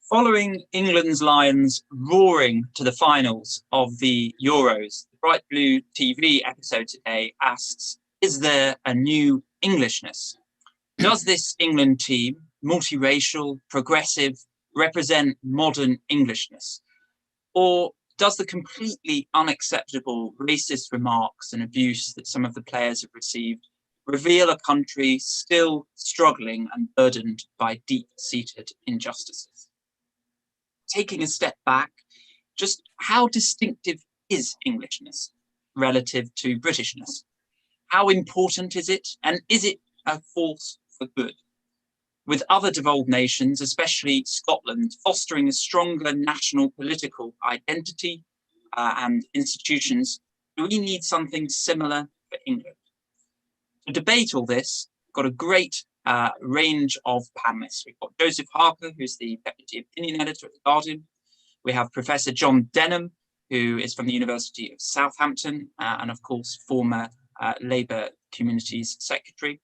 Following England's Lions roaring to the finals of the Euros, the Bright Blue TV episode today asks, is there a new Englishness? Does this England team, multiracial, progressive, represent modern Englishness? Or does the completely unacceptable racist remarks and abuse that some of the players have received reveal a country still struggling and burdened by deep-seated injustices? Taking a step back, just how distinctive is Englishness relative to Britishness? How important is it, and is it a force for good? With other devolved nations, especially Scotland, fostering a stronger national political identity and institutions, do we need something similar for England? To debate all this, we've got a great range of panelists. We've got Joseph Harker, who's the Deputy Opinion Editor at The Guardian. We have Professor John Denham, who is from the University of Southampton, and of course, former Labour Communities Secretary.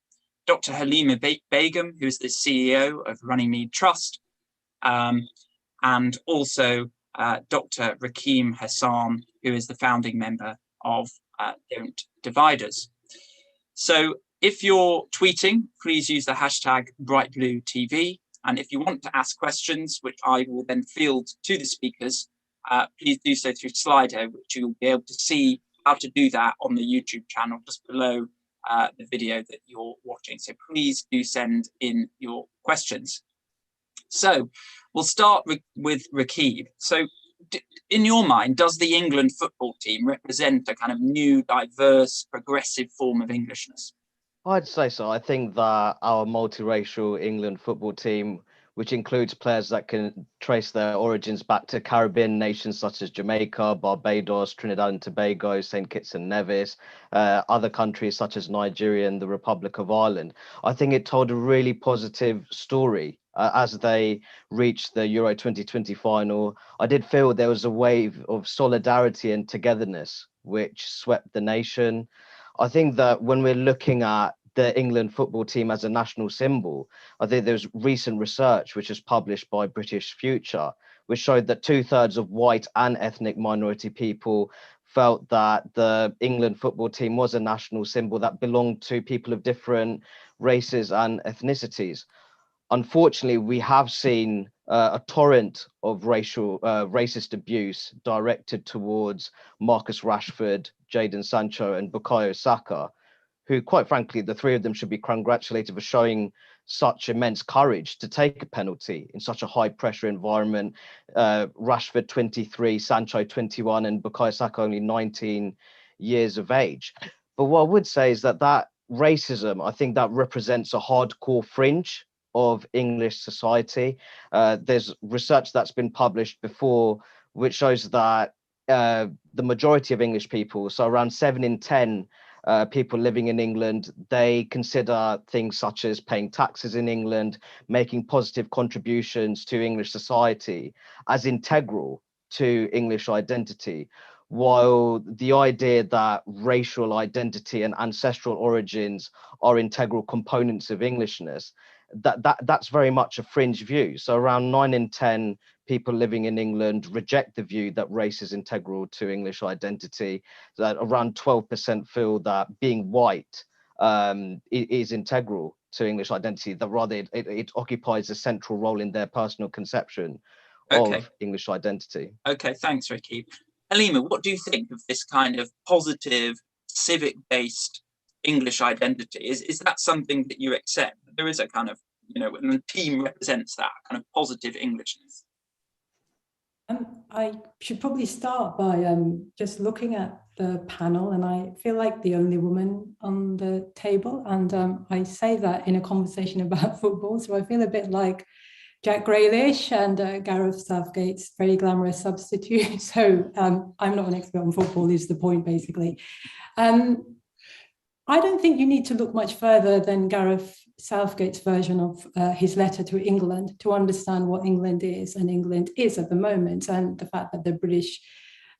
Dr. Halima Begum, who is the CEO of Runnymede Trust, and also Dr. Rakeem Hassan, who is the founding member of Don't Divide Us. So if you're tweeting, please use the hashtag BrightBlueTV. And if you want to ask questions, which I will then field to the speakers, please do so through Slido, which you'll be able to see how to do that on the YouTube channel just below the video that you're watching. So please do send in your questions. So we'll start with Rakib. So in your mind, does the England football team represent a kind of new, diverse, progressive form of Englishness? I'd say so. I think that our multiracial England football team, which includes players that can trace their origins back to Caribbean nations such as Jamaica, Barbados, Trinidad and Tobago, St. Kitts and Nevis, other countries such as Nigeria and the Republic of Ireland. I think it told a really positive story as they reached the Euro 2020 final. I did feel there was a wave of solidarity and togetherness which swept the nation. I think that when we're looking at the England football team as a national symbol, I think there's recent research which was published by British Future, which showed that 2/3 of white and ethnic minority people felt that the England football team was a national symbol that belonged to people of different races and ethnicities. Unfortunately, we have seen a torrent of racist abuse directed towards Marcus Rashford, Jadon Sancho and Bukayo Saka, who, quite frankly, the three of them should be congratulated for showing such immense courage to take a penalty in such a high pressure environment. Rashford 23, Sancho 21 and Bukayo Saka only 19 years of age. But what I would say is that racism, I think that represents a hardcore fringe of English society. There's research that's been published before which shows that the majority of English people, so around 7 in 10 people living in England, they consider things such as paying taxes in England, making positive contributions to English society as integral to English identity. While the idea that racial identity and ancestral origins are integral components of Englishness, that's very much a fringe view. So around 9 in 10 people living in England reject the view that race is integral to English identity. That around 12% feel that being white is integral to English identity, that rather it occupies a central role in their personal conception of English identity. Okay, thanks, Ricky. Halima, what do you think of this kind of positive, civic-based English identity? Is that something that you accept? There is a kind of, when the team represents that kind of positive Englishness. I should probably start by just looking at the panel, and I feel like the only woman on the table, and I say that in a conversation about football, so I feel a bit like Jack Grealish and Gareth Southgate's very glamorous substitute. So I'm not an expert on football, is the point, basically. I don't think you need to look much further than Gareth Southgate's version of his letter to England to understand what England is and England is at the moment, and the fact that the British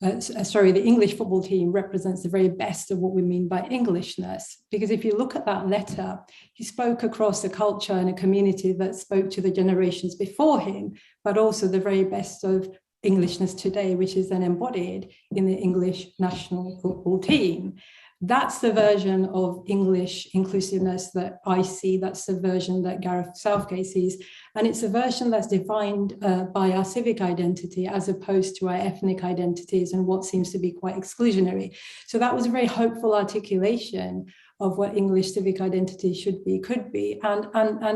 the English football team represents the very best of what we mean by Englishness. Because if you look at that letter, he spoke across a culture and a community that spoke to the generations before him, but also the very best of Englishness today, which is then embodied in the English national football team. That's the version of English inclusiveness that I see. That's the version that Gareth Southgate sees. And it's a version that's defined by our civic identity as opposed to our ethnic identities and what seems to be quite exclusionary. So that was a very hopeful articulation of what English civic identity should be, could be, and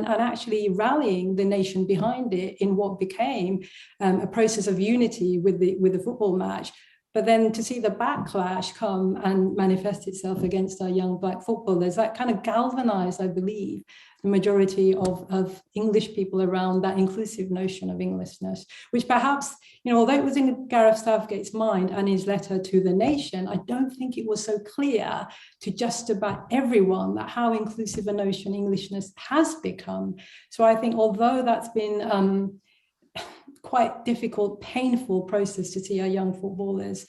actually rallying the nation behind it in what became a process of unity with the football match. But then to see the backlash come and manifest itself against our young Black footballers, that kind of galvanized, I believe, the majority of English people around that inclusive notion of Englishness, which perhaps, although it was in Gareth Southgate's mind and his letter to the nation, I don't think it was so clear to just about everyone that how inclusive a notion Englishness has become. So I think although that's been quite difficult, painful process to see our young footballers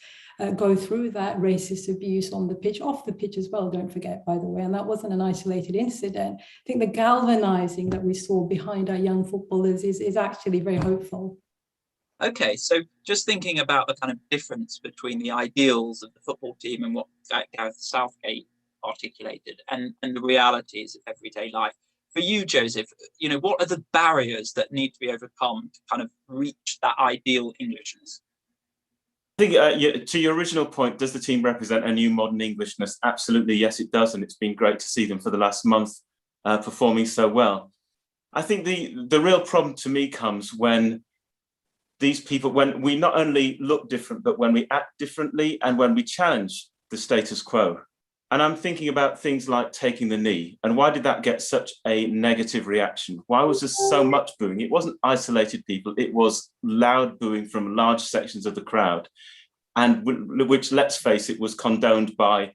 go through that racist abuse on the pitch, off the pitch as well, don't forget, by the way, and that wasn't an isolated incident. I think the galvanizing that we saw behind our young footballers is actually very hopeful. Okay, so just thinking about the kind of difference between the ideals of the football team and what Gareth Southgate articulated and the realities of everyday life. For you, Joseph, what are the barriers that need to be overcome to kind of reach that ideal Englishness? I think to your original point, does the team represent a new modern Englishness? Absolutely, yes, it does. And it's been great to see them for the last month performing so well. I think the real problem to me comes when these people, when we not only look different, but when we act differently and when we challenge the status quo. And I'm thinking about things like taking the knee. And why did that get such a negative reaction? Why was there so much booing? It wasn't isolated people. It was loud booing from large sections of the crowd. And which, let's face it, was condoned by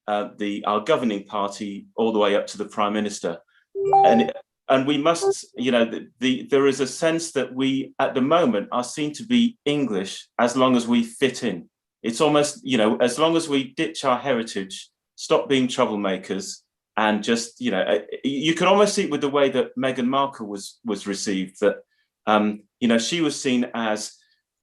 our governing party all the way up to the Prime Minister. And we must, there is a sense that we, at the moment, are seen to be English as long as we fit in. It's almost, as long as we ditch our heritage, stop being troublemakers, and just, you could almost see it with the way that Meghan Markle was received, that, she was seen as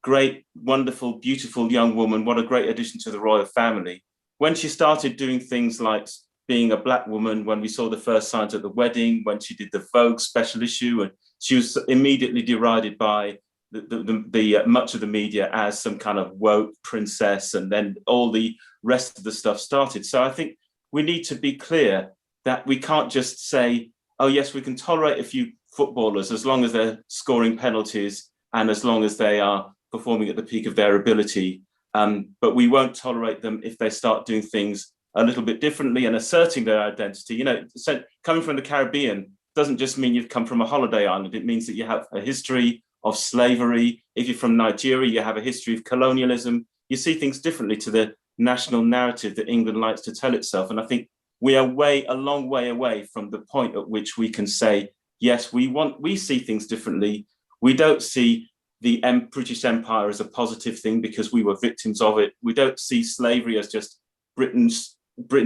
great, wonderful, beautiful young woman. What a great addition to the royal family. When she started doing things like being a Black woman, when we saw the first signs at the wedding, when she did the Vogue special issue, and she was immediately derided by the much of the media as some kind of woke princess, and then all the rest of the stuff started. So I think we need to be clear that we can't just say, oh yes, we can tolerate a few footballers as long as they're scoring penalties and as long as they are performing at the peak of their ability, but we won't tolerate them if they start doing things a little bit differently and asserting their identity. So coming from the Caribbean doesn't just mean you've come from a holiday island. It means that you have a history of slavery. If you're from Nigeria, you have a history of colonialism. You see things differently to the national narrative that England likes to tell itself. And I think we are a long way away from the point at which we can say, yes, we see things differently. We don't see the British Empire as a positive thing because we were victims of it. We don't see slavery as just Britain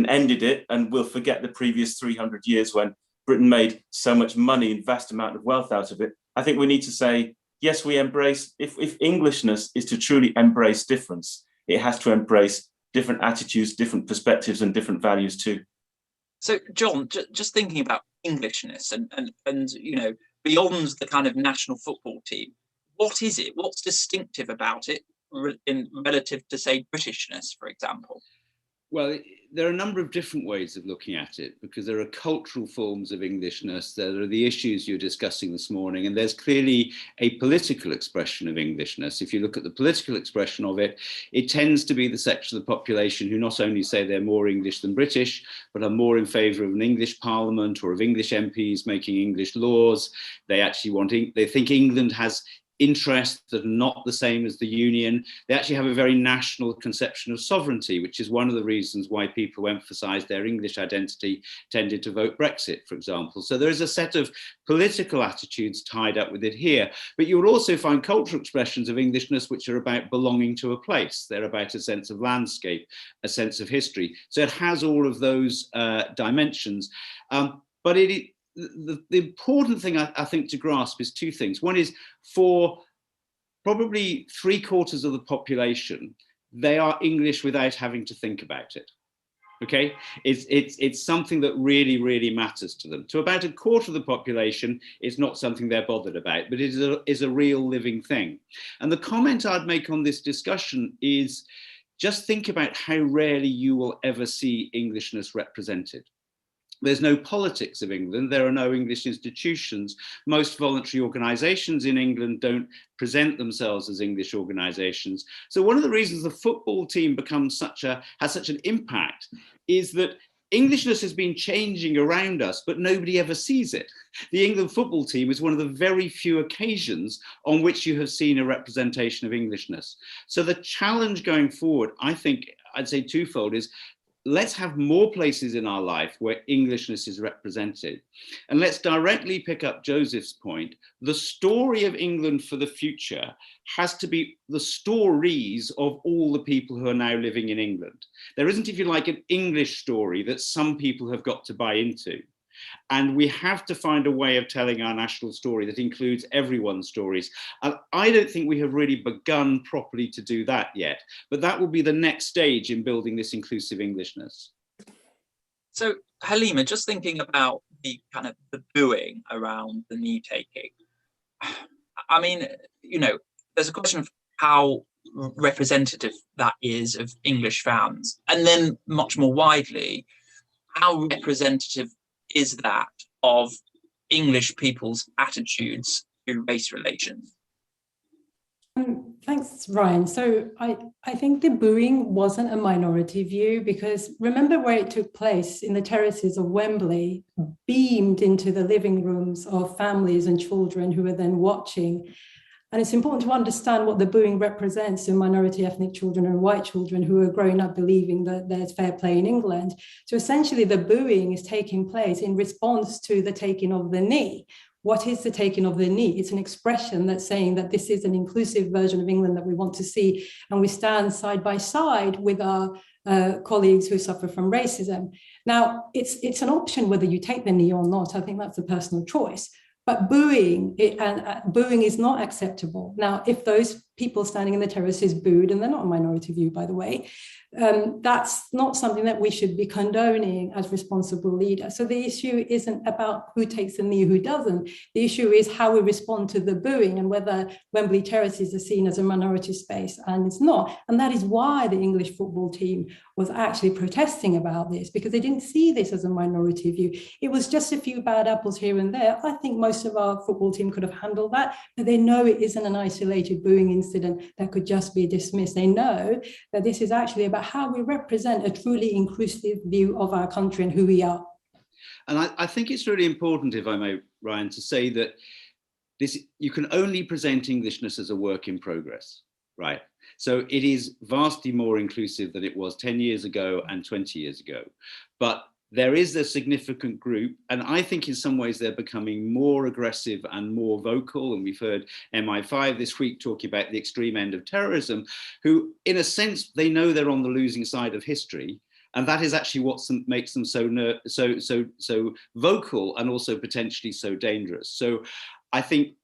ended it, and we'll forget the previous 300 years when Britain made so much money and vast amount of wealth out of it. I think we need to say, yes, we embrace, if Englishness is to truly embrace difference, it has to embrace different attitudes, different perspectives, and different values too. So, John, just thinking about Englishness and beyond the kind of national football team, what is it? What's distinctive about it in relative to, say, Britishness, for example? Well, there are a number of different ways of looking at it, because there are cultural forms of Englishness, there are the issues you're discussing this morning, and there's clearly a political expression of Englishness. If you look at the political expression of it, it tends to be the section of the population who not only say they're more English than British, but are more in favour of an English parliament or of English MPs making English laws. They actually they think England has interests that are not the same as the union. They actually have a very national conception of sovereignty, which is one of the reasons why people who emphasize their English identity tended to vote Brexit, for example. So there is a set of political attitudes tied up with it here. But you will also find cultural expressions of Englishness which are about belonging to a place. They're about a sense of landscape, a sense of history. So it has all of those dimensions. But the important thing I think to grasp is two things. One is, for probably 3/4 of the population, they are English without having to think about it. Okay, it's something that really, really matters to them. To about 1/4 of the population, it's not something they're bothered about, but it is a real living thing. And the comment I'd make on this discussion is, just think about how rarely you will ever see Englishness represented. There's no politics of England. There are no English institutions. Most voluntary organisations in England don't present themselves as English organisations. So one of the reasons the football team has such an impact is that Englishness has been changing around us, but nobody ever sees it. The England football team is one of the very few occasions on which you have seen a representation of Englishness. So the challenge going forward, I think, I'd say twofold, is let's have more places in our life where Englishness is represented. And let's directly pick up Joseph's point. The story of England for the future has to be the stories of all the people who are now living in England. There isn't, if you like, an English story that some people have got to buy into. And we have to find a way of telling our national story that includes everyone's stories. And I don't think we have really begun properly to do that yet, but that will be the next stage in building this inclusive Englishness. So Halima, just thinking about the kind of the booing around the knee taking. I mean, you know, there's a question of how representative that is of English fans. And then much more widely, how representative is that of English people's attitudes to race relations? Thanks, Ryan. So I think the booing wasn't a minority view, because remember where it took place in the terraces of Wembley, beamed into the living rooms of families and children who were then watching. And it's important to understand what the booing represents to minority ethnic children and white children who are growing up believing that there's fair play in England. So essentially the booing is taking place in response to the taking of the knee. What is the taking of the knee? It's an expression that's saying that this is an inclusive version of England that we want to see, and we stand side by side with our colleagues who suffer from racism. Now, it's an option whether you take the knee or not. I think that's a personal choice. But booing is not acceptable. Now, if those people standing in the terraces booed, and they're not a minority view, by the way, that's not something that we should be condoning as responsible leaders. So the issue isn't about who takes the knee, who doesn't. The issue is how we respond to the booing and whether Wembley terraces are seen as a minority space, and it's not. And that is why the English football team was actually protesting about this, because they didn't see this as a minority view. It was just a few bad apples here and there. I think most of our football team could have handled that, but they know it isn't an isolated booing incident that could just be dismissed. They know that this is actually about how we represent a truly inclusive view of our country and who we are. And I think it's really important, if I may, Ryan, to say that you can only present Englishness as a work in progress, right? So it is vastly more inclusive than it was 10 years ago and 20 years ago. But there is a significant group, and I think in some ways they're becoming more aggressive and more vocal. And we've heard MI5 this week talking about the extreme end of terrorism, who, in a sense, they know they're on the losing side of history. And that is actually what makes them so vocal and also potentially so dangerous. So I think,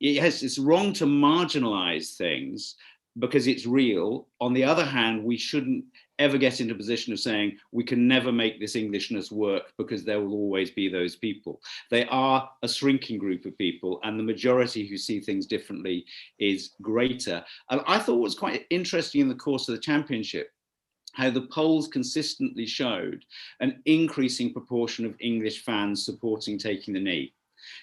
yes, it's wrong to marginalize things because it's real. On the other hand, we shouldn't ever get into a position of saying we can never make this Englishness work because there will always be those people. They are a shrinking group of people, and the majority who see things differently is greater. And I thought it was quite interesting in the course of the championship how the polls consistently showed an increasing proportion of English fans supporting taking the knee,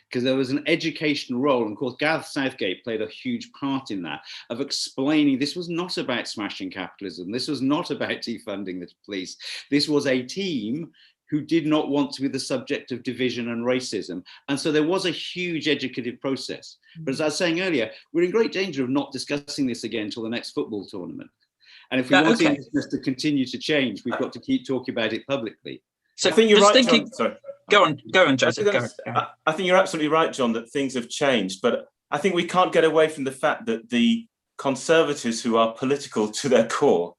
because there was an educational role. And of course, Gareth Southgate played a huge part in that, of explaining this was not about smashing capitalism. This was not about defunding the police. This was a team who did not want to be the subject of division and racism. And so there was a huge educative process. But as I was saying earlier, we're in great danger of not discussing this again until the next football tournament. And if we want Englishness to continue to change, we've got to keep talking about it publicly. So I think you're right, John. Sorry. Go on, Joseph. I think you're absolutely right, John, that things have changed. But I think we can't get away from the fact that the Conservatives, who are political to their core,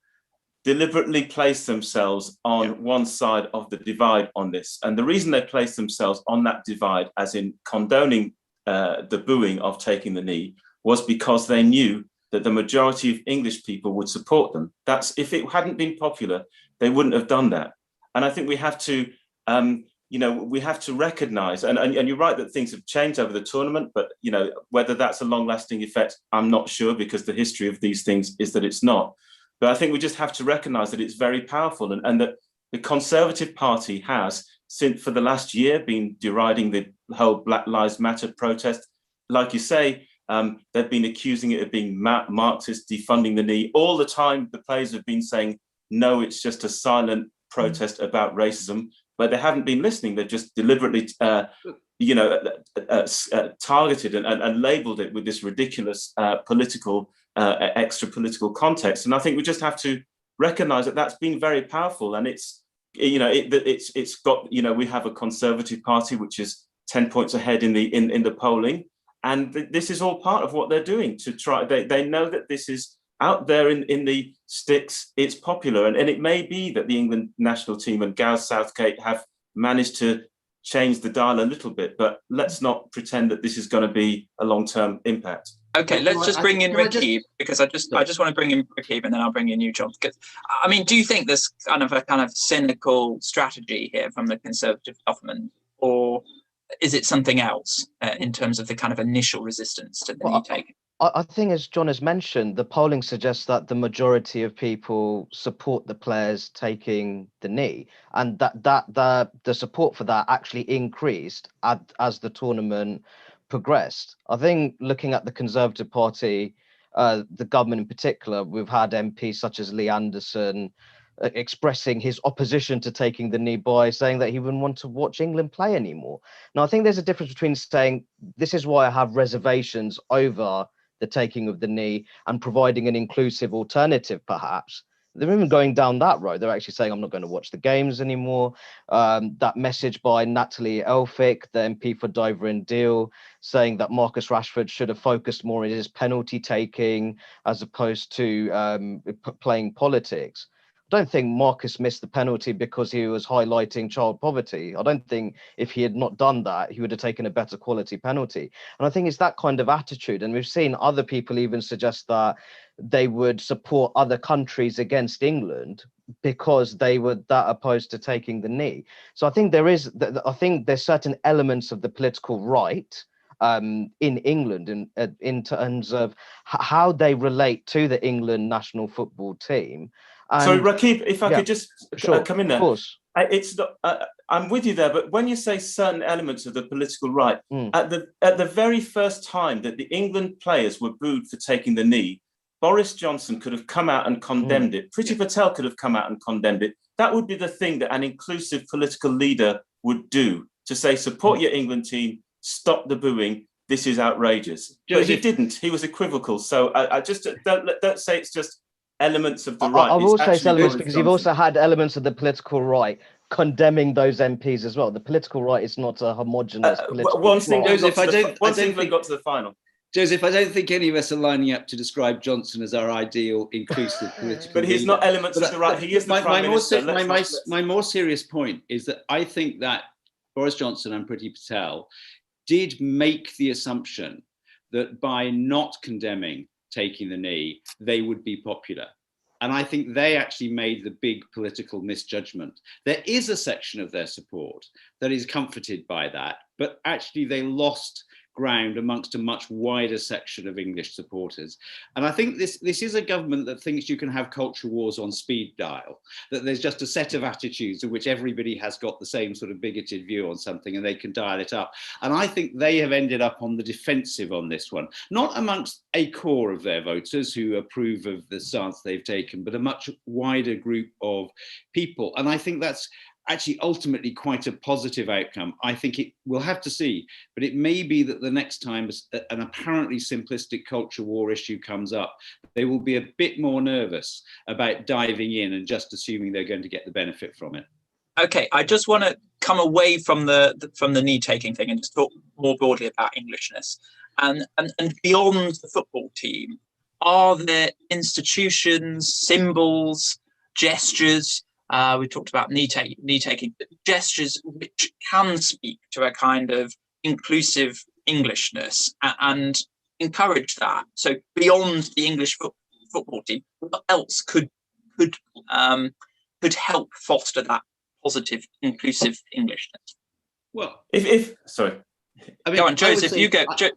deliberately place themselves on one side of the divide on this. And the reason they place themselves on that divide, as in condoning the booing of taking the knee, was because they knew that the majority of English people would support them. That's, if it hadn't been popular, they wouldn't have done that. And I think we have to, we have to recognise, and you're right that things have changed over the tournament, but whether that's a long-lasting effect, I'm not sure, because the history of these things is that it's not. But I think we just have to recognise that it's very powerful, and that the Conservative Party has, since for the last year, been deriding the whole Black Lives Matter protest. Like you say, they've been accusing it of being Marxist, defunding the knee. All the time, the players have been saying, no, it's just a silent protest about racism, but they haven't been listening. They've just deliberately, targeted and labelled it with this ridiculous extra political context. And I think we just have to recognise that that's been very powerful. And it's got, we have a Conservative Party which is 10 points ahead in the polling, and this is all part of what they're doing to try. They know that this is out there in the sticks. It's popular, and it may be that the England national team and Gareth Southgate have managed to change the dial a little bit, but let's not pretend that this is going to be a long-term impact. Okay, let's just bring in Rakib, because I just want to bring in Rakib, and then I'll bring in you, John. Because, I mean, do you think there's kind of cynical strategy here from the Conservative government, or is it something else in terms of the kind of initial resistance to the knee taking? I think, as John has mentioned, the polling suggests that the majority of people support the players taking the knee, and that the support for that actually increased as the tournament progressed. I think, looking at the Conservative Party, the government in particular, we've had MPs such as Lee Anderson expressing his opposition to taking the knee by saying that he wouldn't want to watch England play anymore. Now, I think there's a difference between saying, this is why I have reservations over the taking of the knee, and providing an inclusive alternative, perhaps. They're even going down that road. They're actually saying, I'm not going to watch the games anymore. That message by Natalie Elphicke, the MP for Dover and Deal, saying that Marcus Rashford should have focused more on his penalty taking as opposed to playing politics. I don't think Marcus missed the penalty because he was highlighting child poverty. I don't think if he had not done that, he would have taken a better quality penalty. And I think it's that kind of attitude. And we've seen other people even suggest that they would support other countries against England because they were that opposed to taking the knee. So I think there's certain elements of the political right in England in terms of how they relate to the England national football team. So, Rakib, if I could just come in there. Of course. It's not, I'm with you there, but when you say certain elements of the political right, at the very first time that the England players were booed for taking the knee, Boris Johnson could have come out and condemned it. Priti Patel could have come out and condemned it. That would be the thing that an inclusive political leader would do, to say, support your England team, stop the booing, this is outrageous. But he didn't. He was equivocal. So I just don't say it's just elements of the right. I will say elements because you've also had elements of the political right condemning those MPs as well. The political right is not a homogenous political one thing, right. Joseph, I don't think we got to the final. Joseph, I don't think any of us are lining up to describe Johnson as our ideal inclusive political But he's leader. not elements of the right. He is the Prime Minister. My more serious point is that I think that Boris Johnson and Priti Patel did make the assumption that by not condemning taking the knee, they would be popular. And I think they actually made the big political misjudgment. There is a section of their support that is comforted by that, but actually they lost ground amongst a much wider section of English supporters. And I think this is a government that thinks you can have culture wars on speed dial, that there's just a set of attitudes in which everybody has got the same sort of bigoted view on something and they can dial it up. And I think they have ended up on the defensive on this one, not amongst a core of their voters who approve of the stance they've taken, but a much wider group of people. And I think that's actually ultimately quite a positive outcome. I think we'll have to see, but it may be that the next time an apparently simplistic culture war issue comes up, they will be a bit more nervous about diving in and just assuming they're going to get the benefit from it. Okay, I just want to come away from the knee-taking thing and just talk more broadly about Englishness. And beyond the football team, are there institutions, symbols, gestures? We talked about knee-taking, but gestures which can speak to a kind of inclusive Englishness and encourage that. So beyond the English football team, what else could help foster that positive, inclusive Englishness? Well, sorry. I mean, go on, Joseph. You go. Joseph,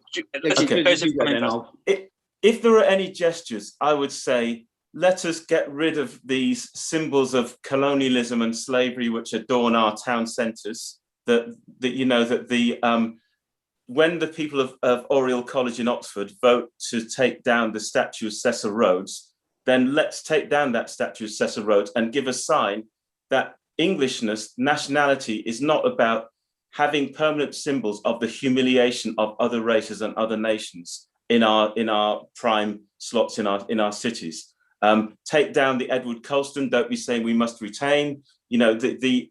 if there are any gestures, I would say, let us get rid of these symbols of colonialism and slavery which adorn our town centres. When the people of Oriel College in Oxford vote to take down the statue of Cecil Rhodes, then let's take down that statue of Cecil Rhodes and give a sign that Englishness, nationality, is not about having permanent symbols of the humiliation of other races and other nations in our prime slots in our cities. Take down the Edward Colston. Don't be saying we must retain. The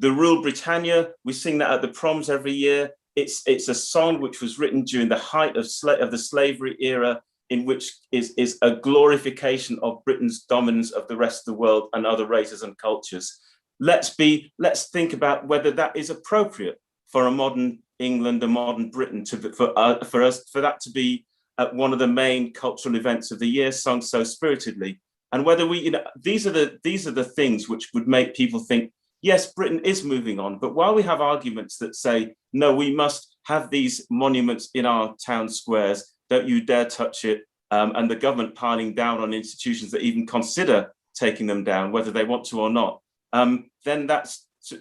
Rule Britannia. We sing that at the proms every year. It's a song which was written during the height of the slavery era, in which is a glorification of Britain's dominance of the rest of the world and other races and cultures. Let's think about whether that is appropriate for a modern England, a modern Britain, for that to be one of the main cultural events of the year, sung so spiritedly, and whether these are the things which would make people think, yes, Britain is moving on. But while we have arguments that say, no, we must have these monuments in our town squares, don't you dare touch it, and the government piling down on institutions that even consider taking them down, whether they want to or not, then that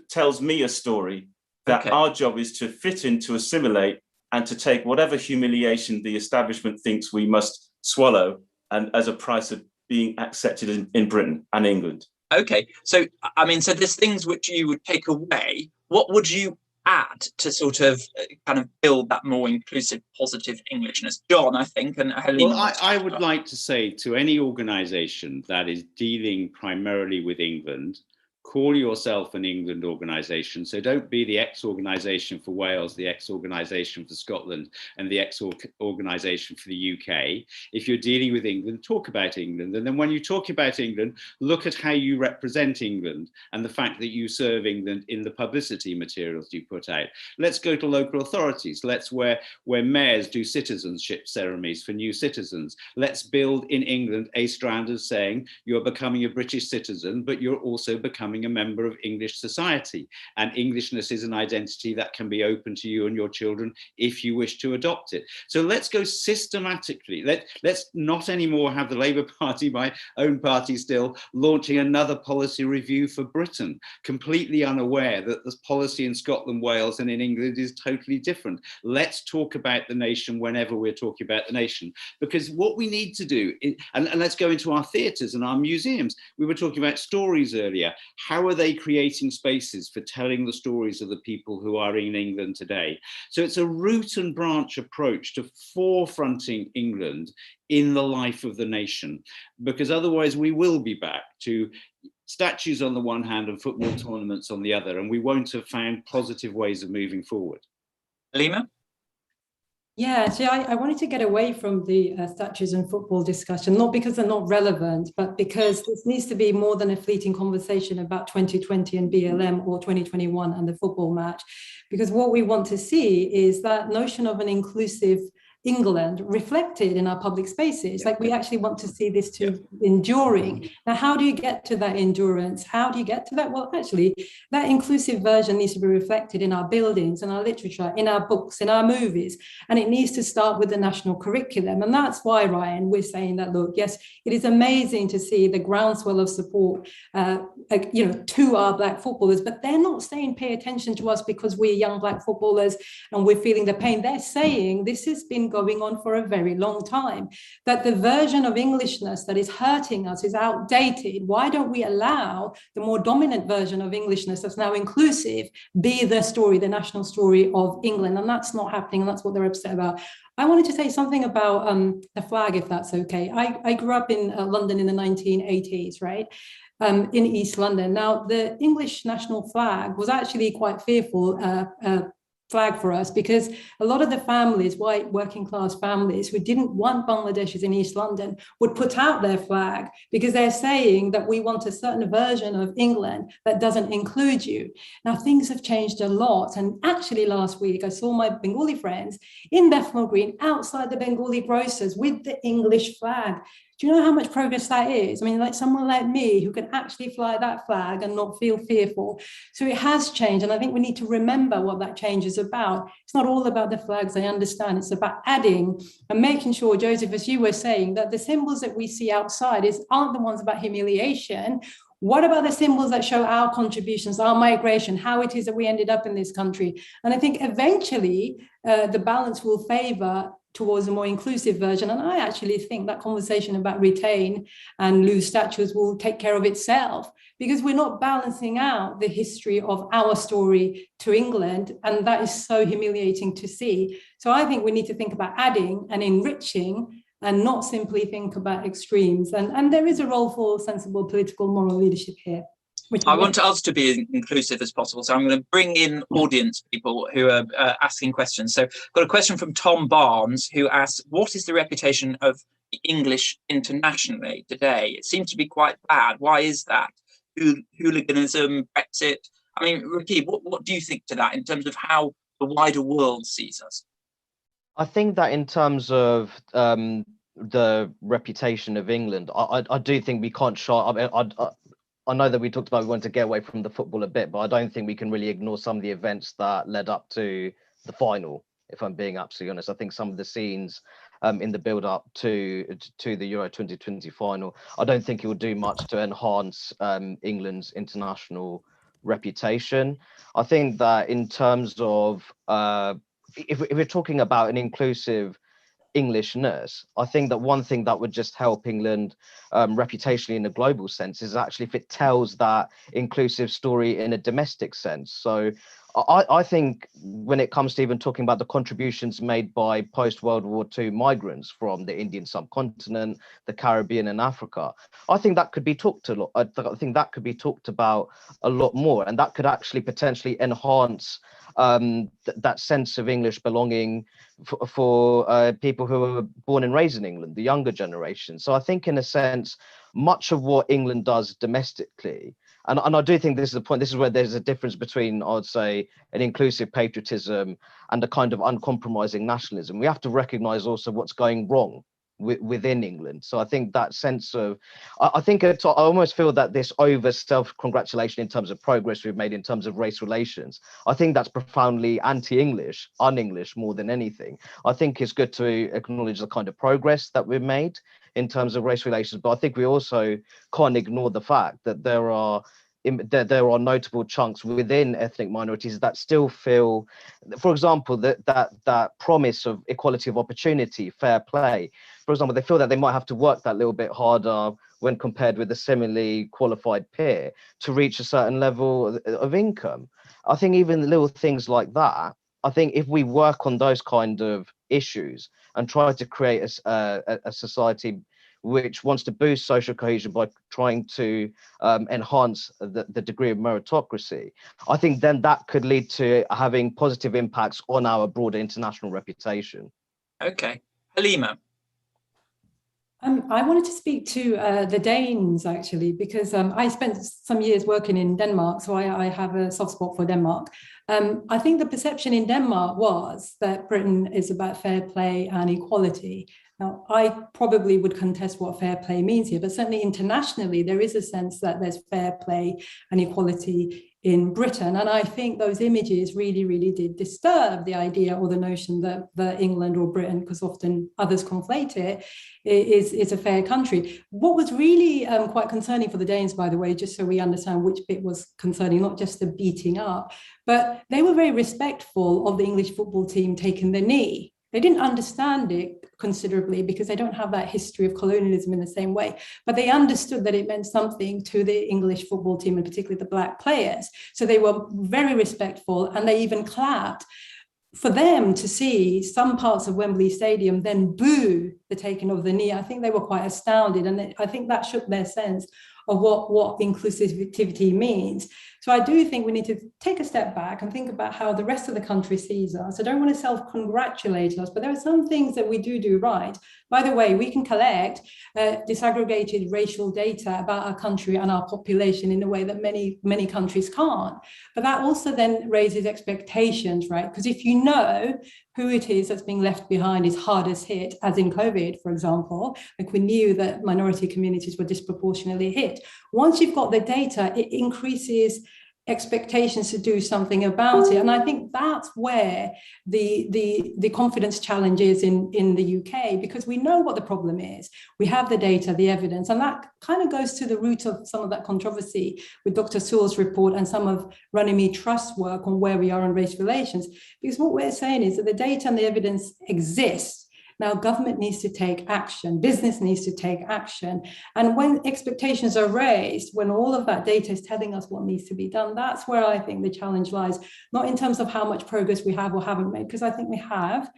tells me a story that our job is to fit in, to assimilate, and to take whatever humiliation the establishment thinks we must swallow, and as a price of being accepted in Britain and England. Okay, so there's things which you would take away. What would you add to sort of kind of build that more inclusive, positive Englishness? John, I think, and Helena. Well, I would like to say to any organisation that is dealing primarily with England, call yourself an England organisation. So don't be the X organisation for Wales, the X organisation for Scotland, and the X organisation for the UK. If you're dealing with England, talk about England. And then when you talk about England, look at how you represent England and the fact that you serve England in the publicity materials you put out. Let's go to local authorities. Let's where mayors do citizenship ceremonies for new citizens. Let's build in England a strand of saying you're becoming a British citizen, but you're also becoming a member of English society, and Englishness is an identity that can be open to you and your children if you wish to adopt it. So let's go systematically. Let's not anymore have the Labour Party, my own party still, launching another policy review for Britain, completely unaware that the policy in Scotland, Wales and in England is totally different. Let's talk about the nation whenever we're talking about the nation, because what we need to do is, and let's go into our theatres and our museums. We were talking about stories earlier. How are they creating spaces for telling the stories of the people who are in England today? So it's a root and branch approach to forefronting England in the life of the nation, because otherwise we will be back to statues on the one hand and football tournaments on the other, and we won't have found positive ways of moving forward. Lima? Yeah, so I wanted to get away from the statues and football discussion, not because they're not relevant, but because this needs to be more than a fleeting conversation about 2020 and BLM or 2021 and the football match, because what we want to see is that notion of an inclusive England reflected in our public spaces. Like, we actually want to see this to enduring. Now, how do you get to that endurance? How do you get to that? Well, actually, that inclusive version needs to be reflected in our buildings, in our literature, in our books, in our movies. And it needs to start with the national curriculum. And that's why, Ryan, we're saying that, look, yes, it is amazing to see the groundswell of support, to our Black footballers, but they're not saying pay attention to us because we're young Black footballers and we're feeling the pain. They're saying this has been going on for a very long time, that the version of Englishness that is hurting us is outdated. Why don't we allow the more dominant version of Englishness that's now inclusive be the story, the national story of England? And that's not happening, and that's what they're upset about. I wanted to say something about the flag, if that's okay. I grew up in London in the 1980s, right? In East London. Now, the English national flag was actually quite fearful flag for us, because a lot of the families, white working class families who didn't want Bangladeshis in East London, would put out their flag because they're saying that we want a certain version of England that doesn't include you. Now, things have changed a lot. And actually last week, I saw my Bengali friends in Bethnal Green outside the Bengali grocers with the English flag. Do you know how much progress that is? I mean, like someone like me who can actually fly that flag and not feel fearful. So it has changed. And I think we need to remember what that change is about. It's not all about the flags, I understand. It's about adding and making sure, Joseph, as you were saying, that the symbols that we see outside aren't the ones about humiliation. What about the symbols that show our contributions, our migration, how it is that we ended up in this country? And I think eventually the balance will favor towards a more inclusive version. And I actually think that conversation about retain and lose statues will take care of itself, because we're not balancing out the history of our story to England. And that is so humiliating to see. So I think we need to think about adding and enriching and not simply think about extremes. And there is a role for sensible political moral leadership here. I want us to be as inclusive as possible. So I'm going to bring in audience people who are asking questions. So I've got a question from Tom Barnes, who asks, what is the reputation of the English internationally today? It seems to be quite bad. Why is that? Hooliganism, Brexit? I mean, Ricky, what do you think to that in terms of how the wider world sees us? I think that in terms of the reputation of England, I do think we can't shy. I know that we talked about we want to get away from the football a bit, but I don't think we can really ignore some of the events that led up to the final, if I'm being absolutely honest. I think some of the scenes in the build-up to the Euro 2020 final, I don't think it will do much to enhance England's international reputation. I think that in terms of, if we're talking about an inclusive Englishness, I think that one thing that would just help England reputationally in a global sense is actually if it tells that inclusive story in a domestic sense. So I think when it comes to even talking about the contributions made by post-World War II migrants from the Indian subcontinent, the Caribbean and Africa, I think that could be talked about a lot more, and that could actually potentially enhance that sense of English belonging for people who were born and raised in England, the younger generation. So I think in a sense, much of what England does domestically, and I do think this is the point, this is where there's a difference between, I would say, an inclusive patriotism and a kind of uncompromising nationalism. We have to recognize also what's going wrong within England. So I think that sense of, I almost feel that this over self-congratulation in terms of progress we've made in terms of race relations, I think that's profoundly anti-English, un-English more than anything. I think it's good to acknowledge the kind of progress that we've made in terms of race relations, but I think we also can't ignore the fact that there are notable chunks within ethnic minorities that still feel, for example, that promise of equality of opportunity, fair play. For example, they feel that they might have to work that little bit harder when compared with a similarly qualified peer to reach a certain level of income. I think even little things like that, I think if we work on those kind of issues and try to create a society which wants to boost social cohesion by trying to enhance the degree of meritocracy, I think then that could lead to having positive impacts on our broader international reputation. Okay. Halima. I wanted to speak to the Danes, actually, because I spent some years working in Denmark, so I have a soft spot for Denmark. I think the perception in Denmark was that Britain is about fair play and equality. Now, I probably would contest what fair play means here, but certainly internationally, there is a sense that there's fair play and equality in Britain. And I think those images really, really did disturb the idea or the notion that England or Britain, because often others conflate it, is a fair country. What was really quite concerning for the Danes, by the way, just so we understand which bit was concerning, not just the beating up, but they were very respectful of the English football team taking the knee. They didn't understand it considerably because they don't have that history of colonialism in the same way, but they understood that it meant something to the English football team, and particularly the black players. So they were very respectful, and they even clapped. For them to see some parts of Wembley Stadium then boo the taking of the knee, I think they were quite astounded, and I think that shook their sense of what inclusivity means. So I do think we need to take a step back and think about how the rest of the country sees us. I don't want to self-congratulate us, but there are some things that we do right. By the way, we can collect disaggregated racial data about our country and our population in a way that many countries can't. But that also then raises expectations, right? Because if you know who it is that's being left behind is hardest hit, as in COVID, for example, like we knew that minority communities were disproportionately hit. Once you've got the data, it increases expectations to do something about it. And I think that's where the confidence challenge is in the UK, because we know what the problem is. We have the data, the evidence, and that kind of goes to the root of some of that controversy with Dr. Sewell's report and some of Runnymede Trust's work on where we are on race relations. Because what we're saying is that the data and the evidence exists. Now, government needs to take action, business needs to take action. And when expectations are raised, when all of that data is telling us what needs to be done, that's where I think the challenge lies, not in terms of how much progress we have or haven't made, because I think we have,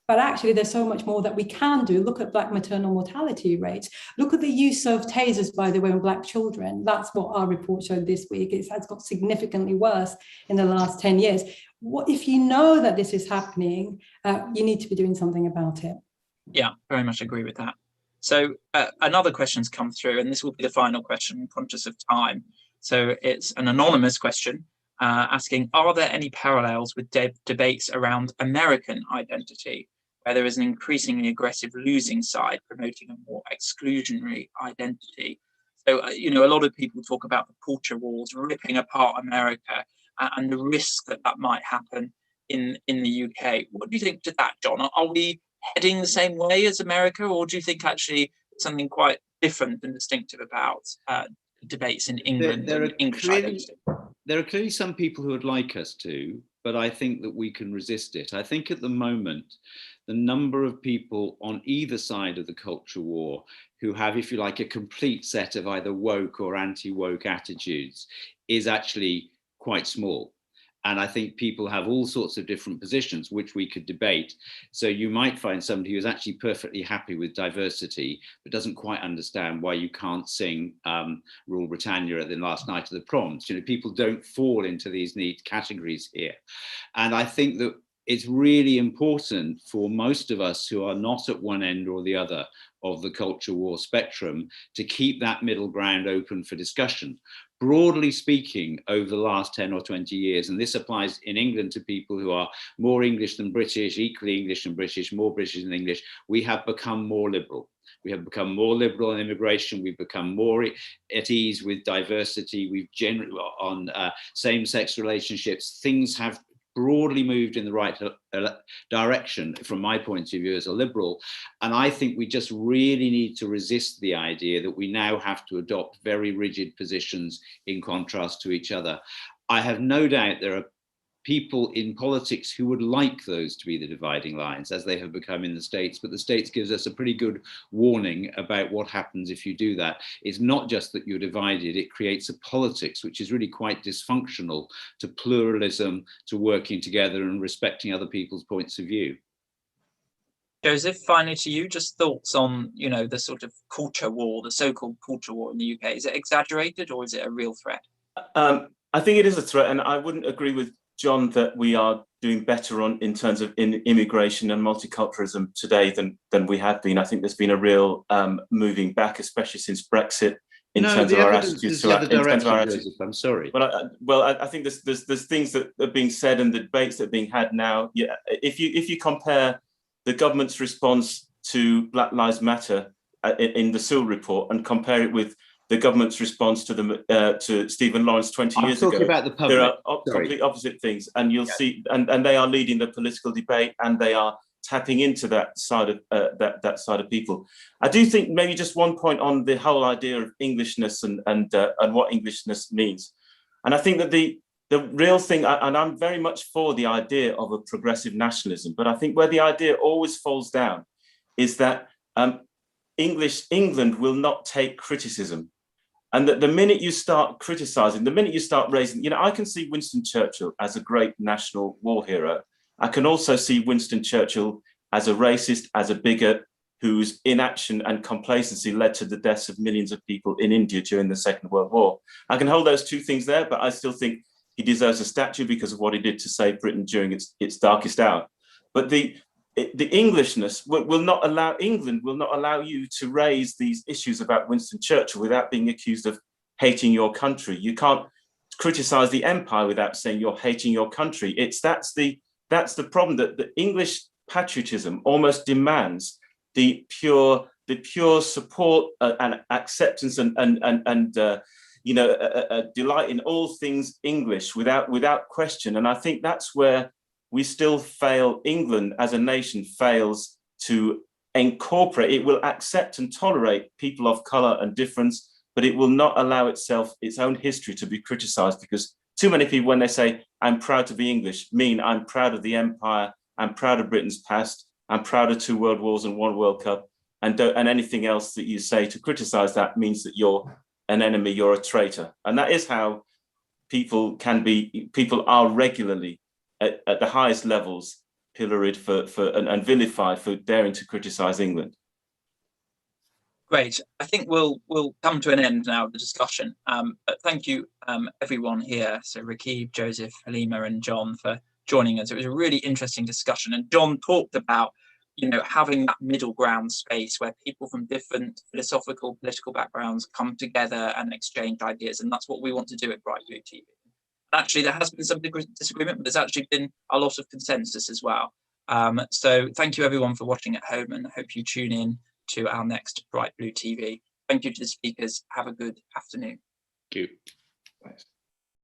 but actually there's so much more that we can do. Look at black maternal mortality rates. Look at the use of tasers, by the way, on black children. That's what our report showed this week. It has got significantly worse in the last 10 years. What if you know that this is happening, you need to be doing something about it. Yeah, very much agree with that. So another question's come through, and this will be the final question, conscious of time. So it's an anonymous question asking, are there any parallels with debates around American identity, where there is an increasingly aggressive losing side promoting a more exclusionary identity? So, a lot of people talk about the culture wars ripping apart America and the risk that might happen in the UK. What do you think to that, John? Are we heading the same way as America, or do you think actually something quite different and distinctive about debates in England and English identity? There are clearly some people who would like us to, but I think that we can resist it. I think at the moment, the number of people on either side of the culture war who have, if you like, a complete set of either woke or anti-woke attitudes is actually quite small. And I think people have all sorts of different positions, which we could debate. So you might find somebody who's actually perfectly happy with diversity, but doesn't quite understand why you can't sing Rule Britannia at the last night of the proms. People don't fall into these neat categories here. And I think that it's really important for most of us who are not at one end or the other of the culture war spectrum to keep that middle ground open for discussion. Broadly speaking, over the last 10 or 20 years, and this applies in England to people who are more English than British, equally English than British, more British than English, we have become more liberal. We have become more liberal on immigration. We've become more at ease with diversity. We've generally on same-sex relationships. Things have broadly moved in the right direction from my point of view as a liberal. And I think we just really need to resist the idea that we now have to adopt very rigid positions in contrast to each other. I have no doubt there are people in politics who would like those to be the dividing lines, as they have become in the States, but the States gives us a pretty good warning about what happens if you do that. It's not just that you're divided, it creates a politics which is really quite dysfunctional to pluralism, to working together and respecting other people's points of view. Joseph, finally to you, just thoughts on, the sort of culture war, the so-called culture war in the UK. Is it exaggerated or is it a real threat? I think it is a threat, and I wouldn't agree with John that we are doing better in terms of immigration and multiculturalism today than we have been. I think there's been a real moving back, especially since Brexit, in terms of our attitudes. I'm sorry. Well, I think there's things that are being said and the debates that are being had now. Yeah, if you compare the government's response to Black Lives Matter in the Sewell report and compare it with the government's response to Stephen Lawrence 20 years ago, about the public. There are complete opposite things, and you'll see, and they are leading the political debate, and they are tapping into that side of that side of people. I do think maybe just one point on the whole idea of Englishness and what Englishness means, and I think that the real thing, and I'm very much for the idea of a progressive nationalism, but I think where the idea always falls down is that England will not take criticism. And that the minute you start criticizing, the minute you start raising, you know, I can see Winston Churchill as a great national war hero. I can also see Winston Churchill as a racist, as a bigot, whose inaction and complacency led to the deaths of millions of people in India during the Second World War. I can hold those two things there, but I still think he deserves a statue because of what he did to save Britain during its darkest hour. But the Englishness will not allow, England will not allow you to raise these issues about Winston Churchill without being accused of hating your country. You can't criticize the empire without saying you're hating your country. That's the problem, that the English patriotism almost demands the pure support and acceptance and you know, a delight in all things English without question. And I think that's where we still fail. England as a nation fails to incorporate. It will accept and tolerate people of color and difference, but it will not allow its own history to be criticized, because too many people, when they say, I'm proud to be English, mean I'm proud of the empire, I'm proud of Britain's past, I'm proud of 2 world wars and 1 World Cup, and anything else that you say to criticize that means that you're an enemy, you're a traitor. And that is how people are regularly at the highest levels pilloried and vilified for daring to criticize England. Great. I think we'll come to an end now of the discussion. But thank you, everyone here. So Rakib, Joseph, Halima, and John for joining us. It was a really interesting discussion. And John talked about, you know, having that middle ground space where people from different philosophical, political backgrounds come together and exchange ideas. And that's what we want to do at Bright Blue TV. Actually, there has been some disagreement, but there's actually been a lot of consensus as well. So thank you everyone for watching at home, and I hope you tune in to our next Bright Blue TV. Thank you to the speakers. Have a good afternoon. Thank you. Thanks.